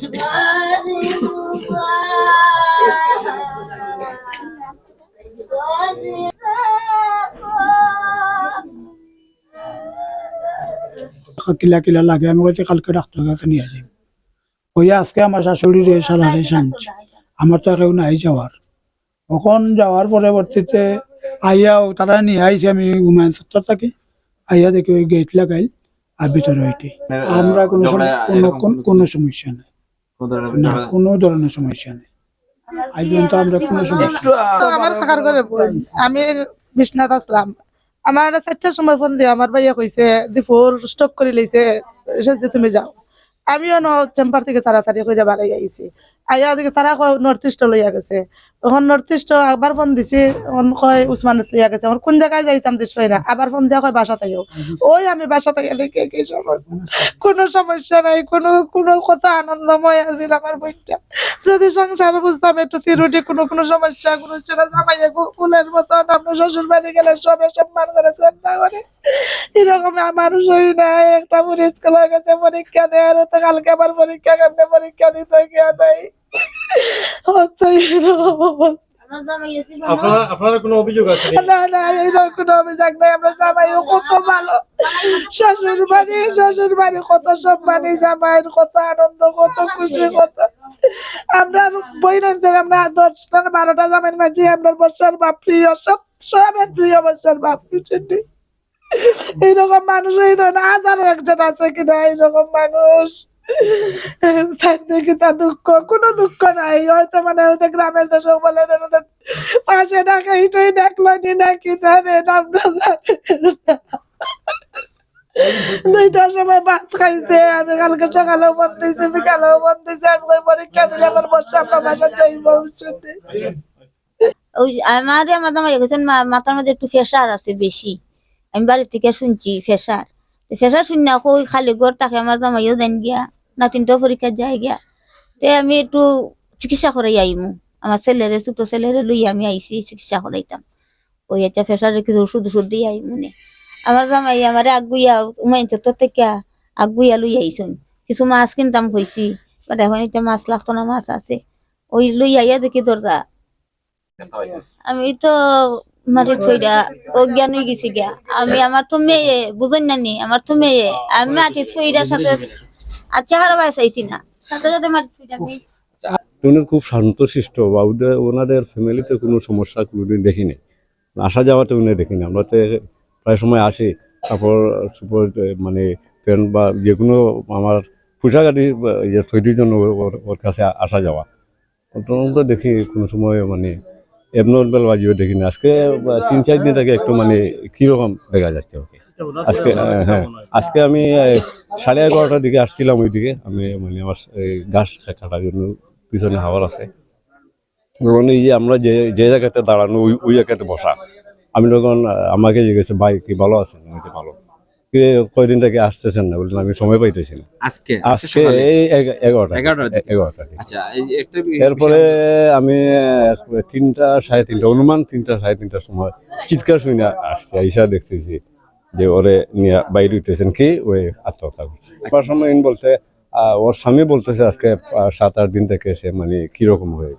কিলা কিলা লাগে আমি বলছি কালকে ডাক্তার কাছে নিয়ে যাই ওই আজকে আমার শাশুড়ি রে সালারে শানছে আমার তো কেউ নাই যাওয়ার তখন যাওয়ার পরবর্তীতে আইয়াও তারা নিয়ে আইছে আমি হুমায়ুন সত্তর থাকি আইয়া দেখি ওই গেট লাগাই আর ভিতরে ওইটি আমরা কোনো সমস্যা নেই না কোনো ধরনের সমস্যা নেই আজ পর্যন্ত আমরা কোনো সমস্যা আমার কাকার ঘরে আমি বিশ্বনাথ আসলাম আমার 4টার সময় ফোন দিয়ে আমার ভাইয়া কইছে দুপুর স্টক করে লইছে শেষ দিয়ে তুমি যাও আমিও চেম্বার থেকে তাড়াতাড়ি করে বাড়াই আইছি আইয়া দিকে তারা কয় নর্থ ইস্ট লইয়া গেছে তখন নর্থ ইস্ট একবার ফোন দিছি তখন কয় উসমানত লইয়া গেছে আমার কোন জায়গায় যাইতাম দিস না আবার ফোন দিয়া কয় বাসা তাইও ওই আমি বাসা থেকে দেখে কি সমস্যা কোনো সমস্যা নাই কোনো কথা আনন্দময় আছিল আমার বইটা যদি সংসার বুঝতাম একটু তিরুটি কোনো সমস্যা কোনো জামাইয়া কুলের মতন আমরা শ্বশুর বাড়ি গেলে সবে সম্মান করে শ্রদ্ধা করে এরকম আমার সই নাই একটা স্কুল হয়ে গেছে পরীক্ষা দেওয়ার তো কালকে আবার পরীক্ষা কেমনে পরীক্ষা দিতে গিয়া দেয় আপনার কোনো অভিযোগ আছে না এইরকম কোনো অভিযোগ নাই আমরা জামাইও কত ভালো শ্বশুর বাড়ি কত সম্মানী জামাইয়ের কত আনন্দ কত খুশি কত আমরা বই নাইতে আমরা 10টা 12টা জামাইয়ের মাঝে আমরা বর্ষার বাপ প্রিয় সবের প্রিয় বর্ষার বাপ বুঝলি এইরকম মানুষ এই ধরনের হাজারো একজন আছে কিনা এইরকম মানুষ তার দেখি তা কোনো দুঃখ নাই হয়তো মানে হয়তো গ্রামের দেশে বলে পাশে ডাকা হিটই ডাকলো নি নাকি তাদের আমরা দুইটার সময় ভাত খাইছে আমি কালকে সকালেও বন্ধ দিয়েছি বিকালেও বন্ধ দিয়েছি আমি পরীক্ষা দিলে আমার বসে আমরা বাসা যাইব ওই আমার জামাই গেছেন মাথার মধ্যে একটু প্রেশার আছে বেশি আমি বাড়ি থেকে শুনছি প্রেশার শুনি না ওই খালি ঘর তাকে আমার জামাইও দেন গিয়া না 3টা পরীক্ষা যায় গিয়া তে আমি একটু চিকিৎসা করাই আইমু আমার ছোট ছেলেরে লই আমি আইছি চিকিৎসা করাইতাম ওই একটা প্রেশারের কিছু ওষুধ দিয়ে আইমু নে আমার জামাই আমার আগুইয়া উমাইন তো থেকে আগুইয়া লই আইসুন কিছু মাছ কিনতাম কইছি বাট এখন এটা মাছ লাগতো না মাছ আছে ওই লই আইয়া দেখি দরজা আমি তো মাটি থইরা অজ্ঞান হয়ে গেছি গিয়া আমি আমার তো মেয়ে বুঝেন না নি আমার তো মেয়ে আমি মাটি থইরার সাথে আচ্ছা হারাবাই চাইছি না সাথে সাথে মাটি থইরা উনি খুব শান্তশিষ্ট বা ওনাদের ফ্যামিলিতে কোনো সমস্যা কোনোদিন দেখিনি আসা যাওয়াতে উনি দেখিনি আমরা তো প্রায় সময় আসি তারপর মানে ট্রেন বা যে কোনো আমার পোশাক আদি তৈরির জন্য ওর কাছে আসা যাওয়া তো দেখি কোনো সময় মানে এবনর্মাল বাজিও দেখিনি আজকে 3-4 দিন থেকে একটু মানে কীরকম দেখা যাচ্ছে ওকে আজকে হ্যাঁ আজকে আমি 11:30টার দিকে আসছিলাম ওইদিকে আমি মানে আমার ঘাস কাটার জন্য পিছনে হাওয়ার আছে তখন এই যে আমরা যে জায়গাতে দাঁড়ানো ওই জায়গাতে বসা আমি তখন আমাকে জিজ্ঞেসে ভাই কি ভালো আছেন আমি ভালো কয়দিন থেকে আসতেছেন না বললেন আমি সময় পাইতেছি না আজকে এই 11টা এরপরে আমি 3টা 3:30 অনুমান 3টা 3:30টার সময় চিৎকার শুনে আসছি আইসা দেখতেছি যে ওরে নিয়ে বাইরে হইতেছেন কি ওই আত্মহত্যা করছে একবার সময় বলছে ওর স্বামী বলতেছে আজকে 7-8 দিন থেকে সে মানে কিরকম হয়ে গেছে